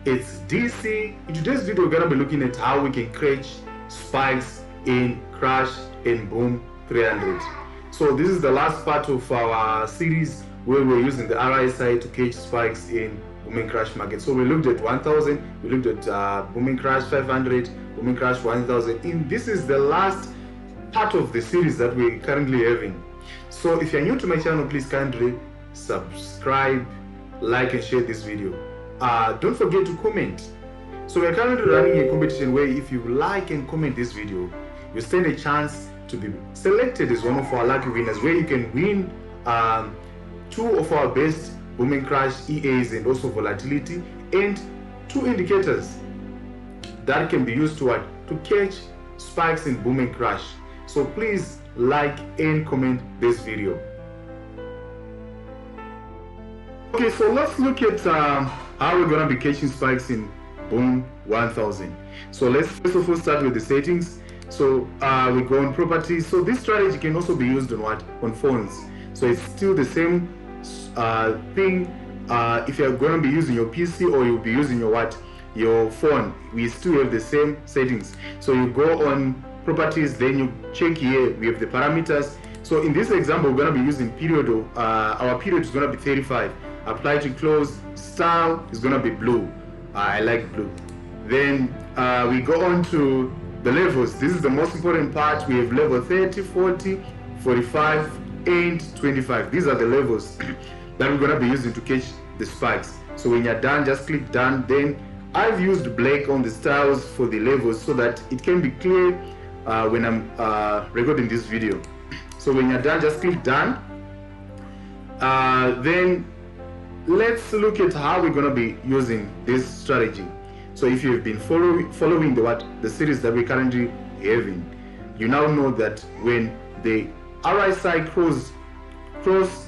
It's DC. In today's video, we're gonna be looking at how we can catch spikes in Crash and Boom 300. So this is the last part of our series where we're using the RSI to catch spikes in Boom and Crash market. So we looked at 1000, we looked at Boom and Crash 500, Boom and Crash 1000. And this is the last part of the series that we're currently having. So if you're new to my channel, please kindly subscribe, like and share this video. Don't forget to comment. So we're currently running a competition where if you like and comment this video, you stand a chance to be selected as one of our lucky winners, where you can win 2 of our best Boom and Crash EAs and also volatility, and 2 indicators that can be used to catch spikes in Boom and Crash. So please like and comment this video. Okay, so let's look at how we're gonna be catching spikes in Boom 1000. So let's first of all start with the settings. So we go on properties. So this strategy can also be used on phones. So it's still the same thing. If you're gonna be using your PC or you'll be using your phone, we still have the same settings. So you go on properties, then you check here, we have the parameters. So in this example, we're gonna be using period. Our period is gonna be 35. Apply to close. Style is gonna be blue. I like blue. Then we go on to the levels. This is the most important part. We have level 30, 40, 45, and 25. These are the levels that we're gonna be using to catch the spikes. So when you're done, just click done. Then I've used black on the styles for the levels so that it can be clear when I'm recording this video. So when you're done, just click done. Then let's look at how we're going to be using this strategy. So if you've been following the series that we're currently having, you now know that when the RSI cross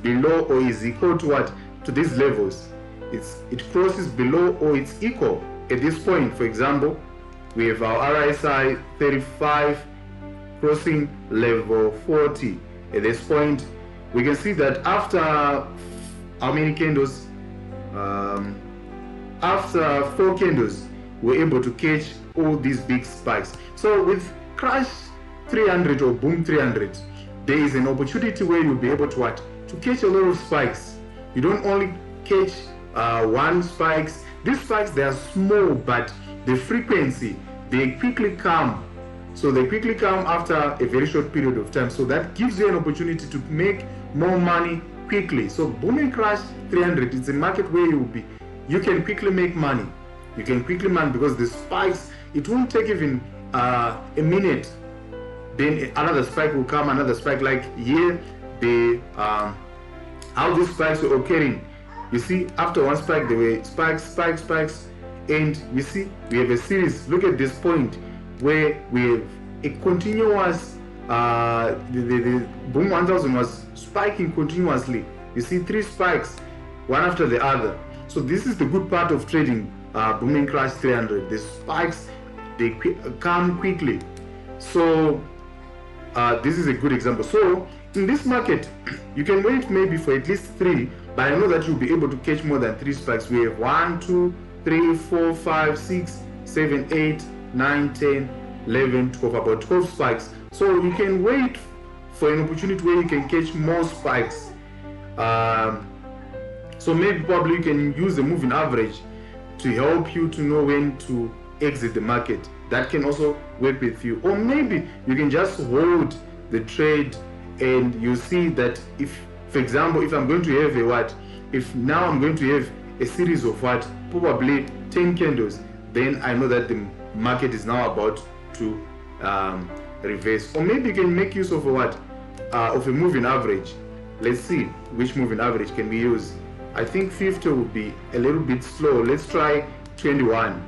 below or is equal to these levels, it crosses below or it's equal at this point. For example, we have our RSI 35 crossing level 40. At this point, we can see that after how many candles? After 4 candles, we're able to catch all these big spikes. So with Crash 300 or Boom 300, there is an opportunity where you'll be able to catch a lot of spikes. You don't only catch one spikes. These spikes, they are small, but the frequency, they quickly come. So they quickly come after a very short period of time. So that gives you an opportunity to make more money quickly. So Boom and Crash 300, it's a market where you can quickly make money. You can quickly money because the spikes, it won't take even a minute. Then another spike will come, another spike. Like here, how these spikes were occurring. You see, after one spike, there were spikes, and you see we have a series. Look at this point where we have a continuous. The Boom 1000 was spiking continuously. You see 3 spikes, one after the other. So this is the good part of trading Boom and Crash 300. The spikes, they come quickly. So this is a good example. So in this market, you can wait maybe for at least 3, but I know that you'll be able to catch more than 3 spikes. We have 1, 2, 3, 4, 5, 6, 7, 8, 9, 10, 11, 12, about 12 spikes. So you can wait for an opportunity where you can catch more spikes. So maybe probably you can use the moving average to help you to know when to exit the market. That can also work with you. Or maybe you can just hold the trade and you see that if, for example, if I'm going to have if now I'm going to have a series of probably 10 candles, then I know that the market is now about to reverse. Or maybe you can make use of of a moving average. Let's see which moving average can we use. I think 50 will be a little bit slow. Let's try 21.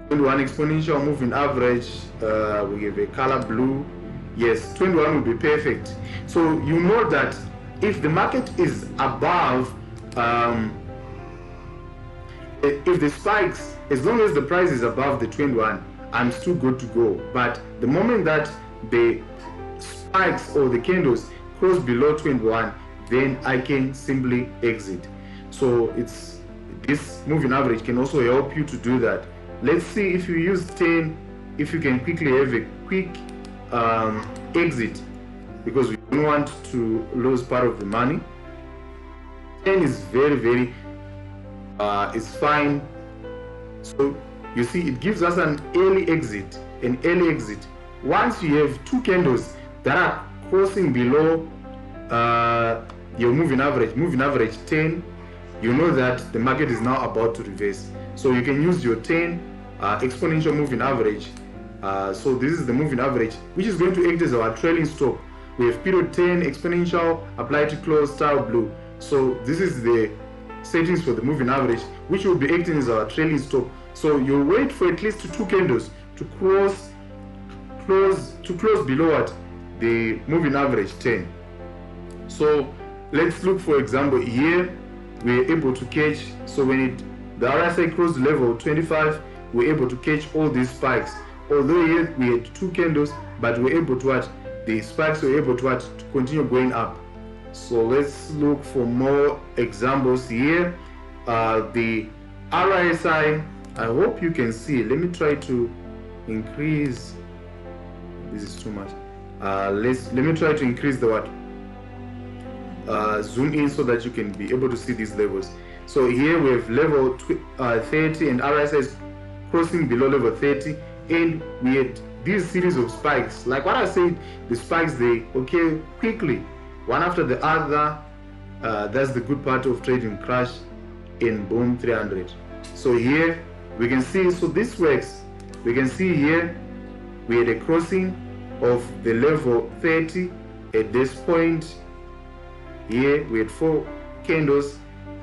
21 exponential moving average. We have a color blue. Yes, 21 will be perfect. So you know that if the market is above, if the spikes, as long as the price is above the 21, I'm still good to go. But the moment that the spikes or the candles cross below 21, then I can simply exit. So this moving average can also help you to do that. Let's see if you use 10, if you can quickly have a quick exit, because we don't want to lose part of the money. 10 is very it's fine. So you see, it gives us an early exit. Once you have two candles that are crossing below your moving average 10, you know that the market is now about to reverse. So you can use your 10 exponential moving average. So this is the moving average, which is going to act as our trailing stop. We have period 10 exponential applied to close style blue. So this is the settings for the moving average, which will be acting as our trailing stop. So you wait for at least two candles to close below what the moving average 10. So let's look, for example, here we're able to catch. So when the RSI crossed level 25, we're able to catch all these spikes. Although here we had two candles, but we're able to what the spikes were able to what to continue going up. So let's look for more examples here. The RSI, I hope you can see. Let me try to increase. This is too much. Let me try to increase the what? Zoom in so that you can be able to see these levels. So here we have level 30 and RSI is crossing below level 30, and we had these series of spikes. Like what I said, the spikes, they occur quickly, one after the other. That's the good part of trading crash in Boom 300. So here we can see, so this works. We can see here we had a crossing of the level 30 at this point. Here we had 4 candles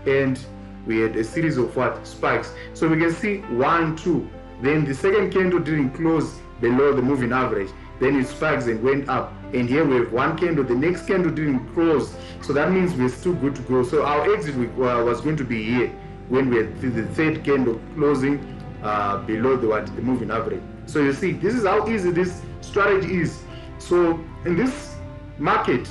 and we had a series of what? Spikes. So we can see 1, 2. Then the second candle didn't close below the moving average. Then it spikes and went up. And here we have 1 candle. The next candle didn't close. So that means we're still good to go. So our exit was going to be here when we had the third candle closing below the moving average. So you see, this is how easy this strategy is. So in this market,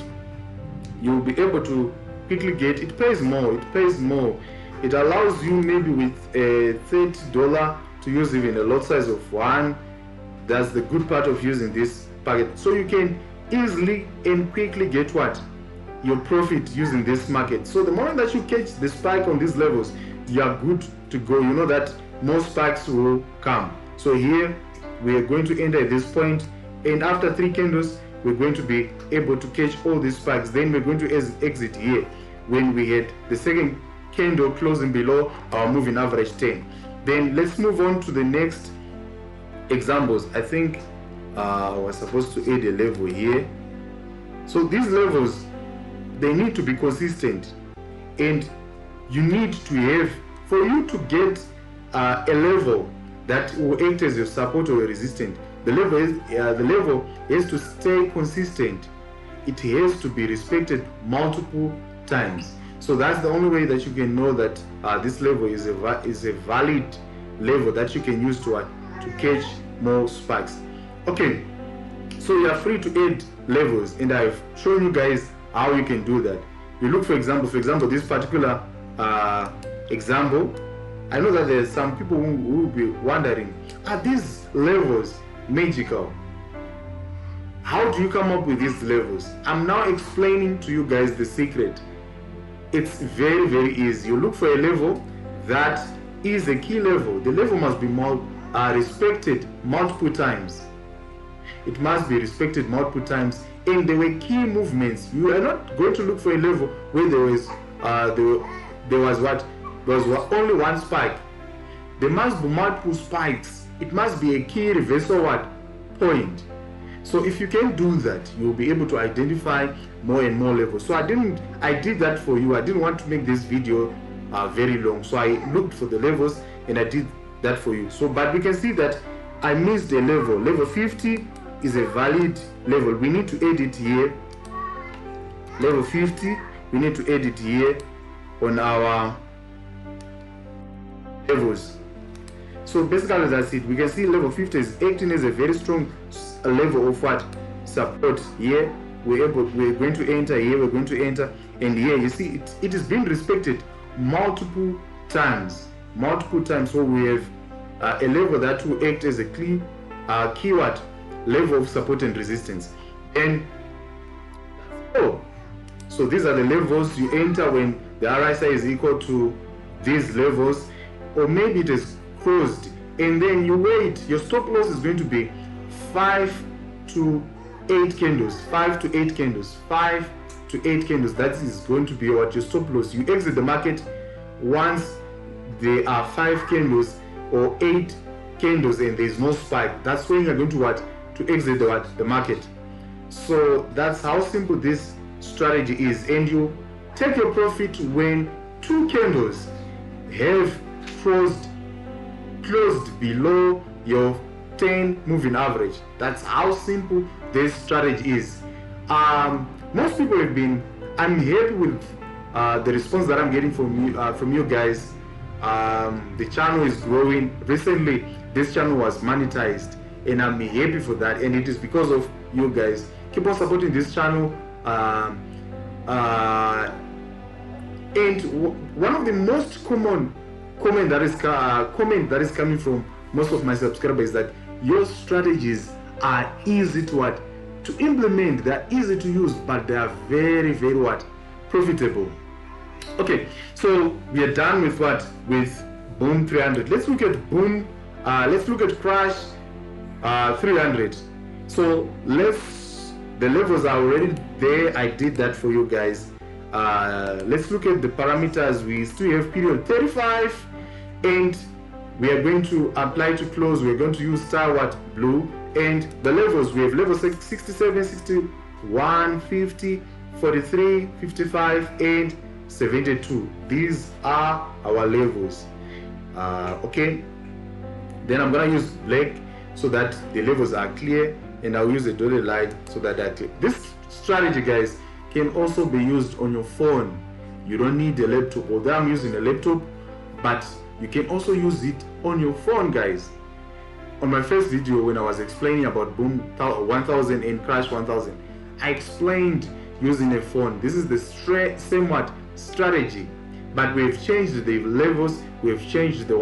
you'll be able to quickly get, it pays more. It allows you maybe with a $30 to use even a lot size of 1. That's the good part of using this packet. So you can easily and quickly get what? Your profit using this market. So the moment that you catch the spike on these levels, you are good to go. You know that more spikes will come. So here we are going to enter at this point, and after 3 candles we're going to be able to catch all these spikes. Then we're going to exit here when we had the second candle closing below our moving average 10. Then let's move on to the next examples. I think I was supposed to add a level here. So these levels, they need to be consistent, and you need to have, for you to get a level that will act as your support or resistance, the level has to stay consistent. It has to be respected multiple times. So that's the only way that you can know that this level is a valid level that you can use to catch more spikes. Okay, so you are free to add levels, and I've shown you guys how you can do that. You look, for example, this particular example. I know that there's some people who will be wondering, are these levels magical? How do you come up with these levels? I'm now explaining to you guys the secret. It's very easy. You look for a level that is a key level. The level must be respected multiple times. It must be respected multiple times, and there were key movements. You are not going to look for a level where there was only one spike. There must be multiple spikes. It must be a key reversal point. So if you can do that, you'll be able to identify more and more levels. So I did that for you. I didn't want to make this video very long. So I looked for the levels and I did that for you. So, but we can see that I missed a level. Level 50 is a valid level. We need to add it here. Level 50, we need to add it here on our levels. So basically that's it. We can see level 50 is acting as a very strong level of what? Support. Here we're going to enter, here we're going to enter, and here you see it is being respected multiple times. So we have a level that will act as a keyword level of support and resistance. And so these are the levels you enter when the RSI is equal to these levels, or maybe it is closed, and then you wait. Your stop loss is going to be 5 to 8 candles. 5 to 8 candles. 5 to 8 candles. That is going to be what your stop loss. You exit the market once there are 5 candles or 8 candles and there is no spike. That's when you're going to to exit the market. So that's how simple this strategy is. And you take your profit when 2 candles have closed below your 10 moving average. That's how simple this strategy is. Most people have been, I'm happy with the response that I'm getting from you guys. The channel is growing. Recently this channel was monetized, and I'm happy for that, and it is because of you guys. Keep on supporting this channel. And one of the most common comment that is coming from most of my subscribers is that your strategies are easy to implement. They are easy to use, but they are very, very profitable. Okay, so we are done with with Boom 300. Let's look at Boom. Let's look at Crash 300. So the levels are already there. I did that for you guys. Let's look at the parameters. We still have period 35, and we are going to apply to close. We're going to use star blue, and the levels, we have level 67, 61, 50, 43, 55, and 72. These are our levels. Okay, then I'm gonna use black so that the levels are clear, and I'll use a dotted line so that they're clear. This strategy, guys, can also be used on your phone. You don't need a laptop, although I'm using a laptop, but you can also use it on your phone, guys. On my first video, when I was explaining about Boom 1000 and Crash 1000, I explained using a phone. This is the same strategy, but we've changed the levels, we've changed the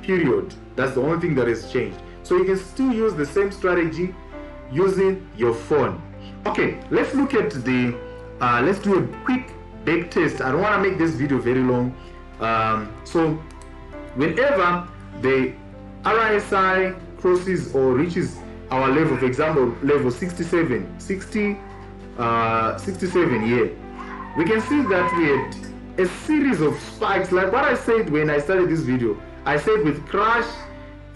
period. That's the only thing that has changed. So you can still use the same strategy using your phone. Okay, let's look at let's do a quick back test. I don't want to make this video very long. So whenever the RSI crosses or reaches our level, for example level 67 here, we can see that we had a series of spikes, like what I said when I started this video. I said with Crash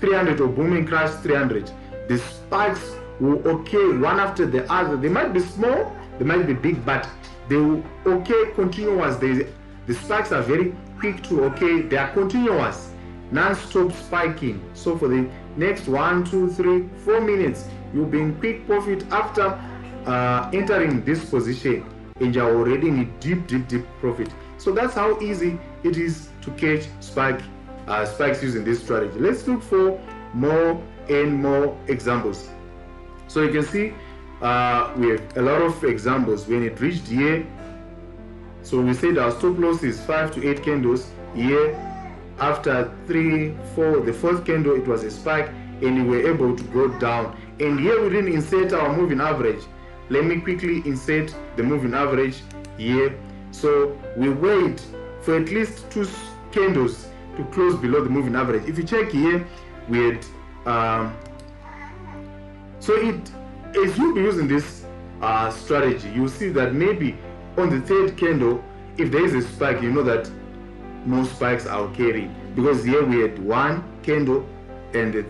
300 or Booming Crash 300, the spikes will occur one after the other. They might be small, they might be big, but they will occur continuous. The spikes are very quick to occur. They are continuous, non-stop spiking. So for the next 1, 2, 3, 4 minutes, you'll be in quick profit after entering this position, and you're already in a deep profit. So that's how easy it is to catch spikes using this strategy. Let's look for more and more examples. So you can see we have a lot of examples. When it reached here, so we said our stop loss is 5 to 8 candles here. After 3, 4, the fourth candle, it was a spike, and we were able to go down. And here we didn't insert our moving average. Let me quickly insert the moving average here. So we wait for at least 2 candles to close below the moving average. If you check here, we had as you'll be using this strategy, you'll see that maybe on the third candle, if there is a spike, you know that no spikes are occurring, because here we had 1 candle and the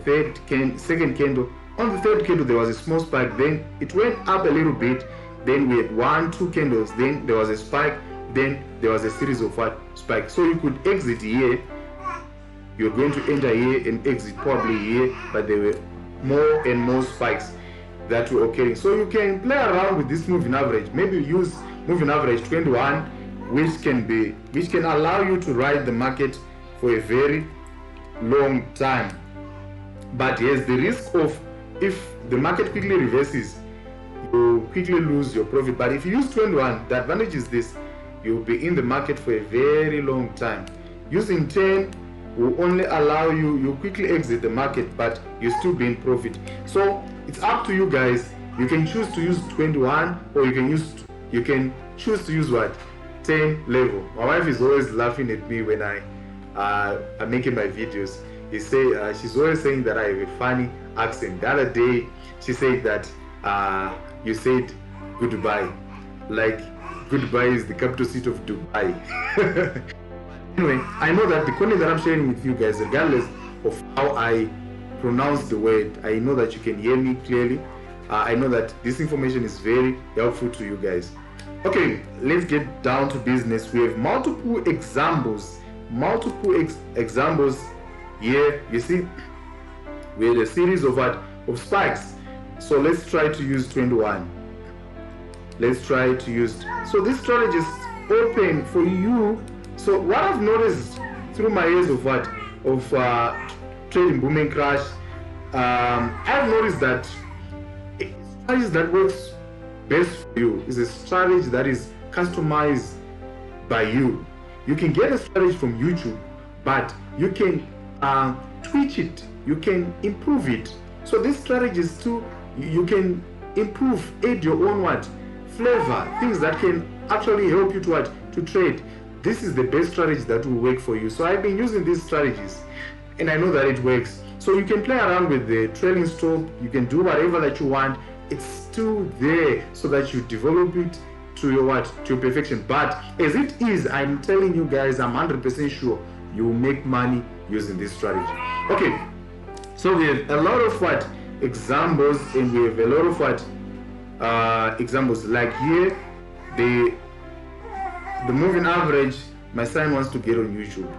second candle. On the third candle there was a small spike, then it went up a little bit, then we had 1, 2 candles, then there was a spike, then there was a series of spikes. So you could exit here, you're going to enter here and exit probably here, but there were more and more spikes that were occurring. So you can play around with this moving average. Maybe use moving average 21, which can allow you to ride the market for a very long time. But yes, the risk of, if the market quickly reverses, you quickly lose your profit. But if you use 21, the advantage is this: you'll be in the market for a very long time. Using 10 will only allow you quickly exit the market, but you still be in profit. So it's up to you guys. You can choose to use 21, or you can choose to use what? 10 level. My wife is always laughing at me when I'm making my videos. She's always saying that I have a funny accent. The other day she said that you said goodbye, like goodbye is the capital city of Dubai. Anyway, I know that the content that I'm sharing with you guys, regardless of how I pronounce the word, I know that you can hear me clearly. I know that this information is very helpful to you guys. Okay, let's get down to business. We have multiple examples here. You see, we had a series of spikes. So let's try to use 21. Let's try to use. So this strategy is open for you. So what I've noticed through my years of trading boom and crash, I've noticed that a strategy that works best for you is a strategy that is customized by you. You can get a strategy from YouTube, but you can tweak it, you can improve it. So this strategy is you can improve, add your own flavor, things that can actually help you to trade. This is the best strategy that will work for you. So I've been using these strategies and I know that it works. So you can play around with the trailing stop, you can do whatever that you want. It's still there so that you develop it to your perfection. But as it is, I'm telling you guys, I'm 100% sure you will make money using this strategy. Okay, so we have a lot of examples, and we have a lot of examples like here, the moving average. My son wants to get on YouTube.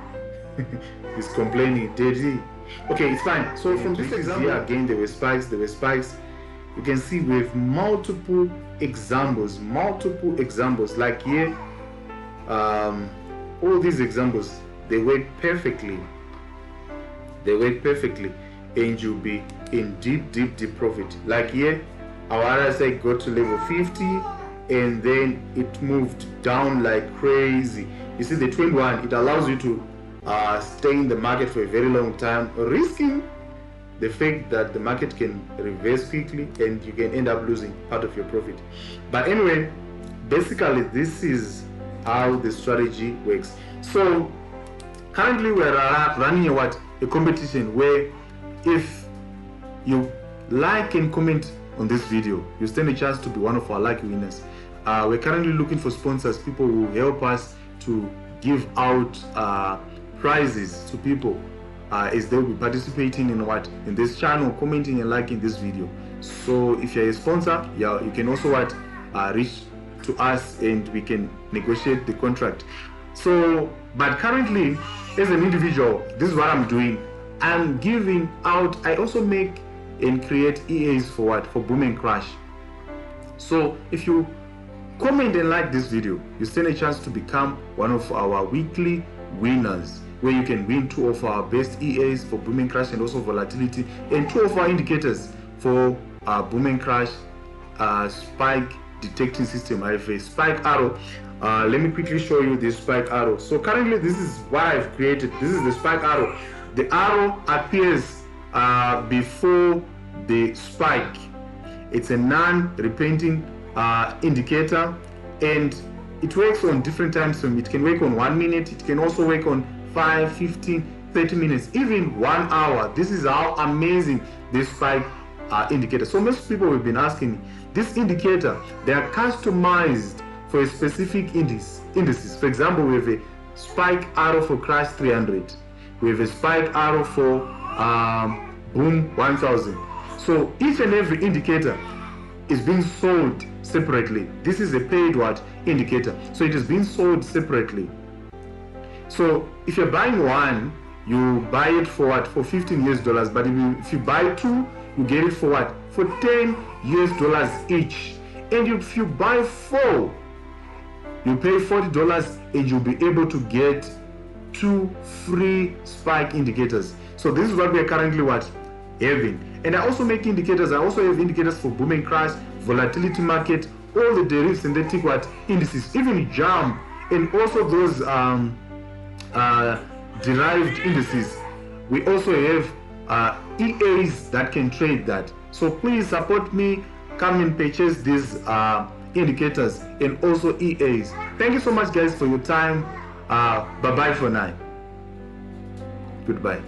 He's complaining, Daddy. Okay, it's fine. So from this example here again, there were spikes. You can see we have multiple examples. Like here, all these examples, they work perfectly. And you'll be in deep profit. Like here, our RSI got to level 50, and then it moved down like crazy. You see the 21, it allows you to stay in the market for a very long time, risking the fact that the market can reverse quickly and you can end up losing part of your profit. But anyway, basically this is how the strategy works. So currently we're running a competition where if you like and comment on this video, you stand a chance to be one of our lucky winners. We're currently looking for sponsors, people who help us to give out prizes to people as they'll be participating in this channel, commenting and liking this video. So if you're a sponsor, you can also reach to us and we can negotiate the contract. So, but currently as an individual, this is what I'm doing. I'm giving out, I also make and create EAs for boom and crash. So if you comment and like this video, you stand a chance to become one of our weekly winners, where you can win 2 of our best EAs for boom and crash and also volatility, and 2 of our indicators for boom and crash spike detecting system. I have a spike arrow. Let me quickly show you this spike arrow. So currently this is what I've created. This is the spike arrow. The arrow appears before the spike. It's a non-repenting indicator, and it works on different time frames. It can work on 1 minute, it can also work on 5, 15, 30 minutes, even 1 hour. This is how amazing this spike indicator. So most people have been asking me, this indicator, they are customized for a specific indices. For example, we have a spike arrow for crash 300. We have a spike arrow for boom 1000. So each and every indicator is being sold separately. This is a paid indicator, so it is being sold separately. So if you're buying one, you buy it for $15 US, but if you buy 2, you get it for for $10 US each. And if you buy 4, you pay $40 and you'll be able to get 2 free spike indicators. So this is what we are currently having. And I also make indicators. I also have indicators for boom and crash, volatility market, all the derivatives, synthetic indices, even jump, and also those derived indices. We also have EAs that can trade that. So please support me. Come and purchase these indicators and also EAs. Thank you so much, guys, for your time. Bye bye for now. Goodbye.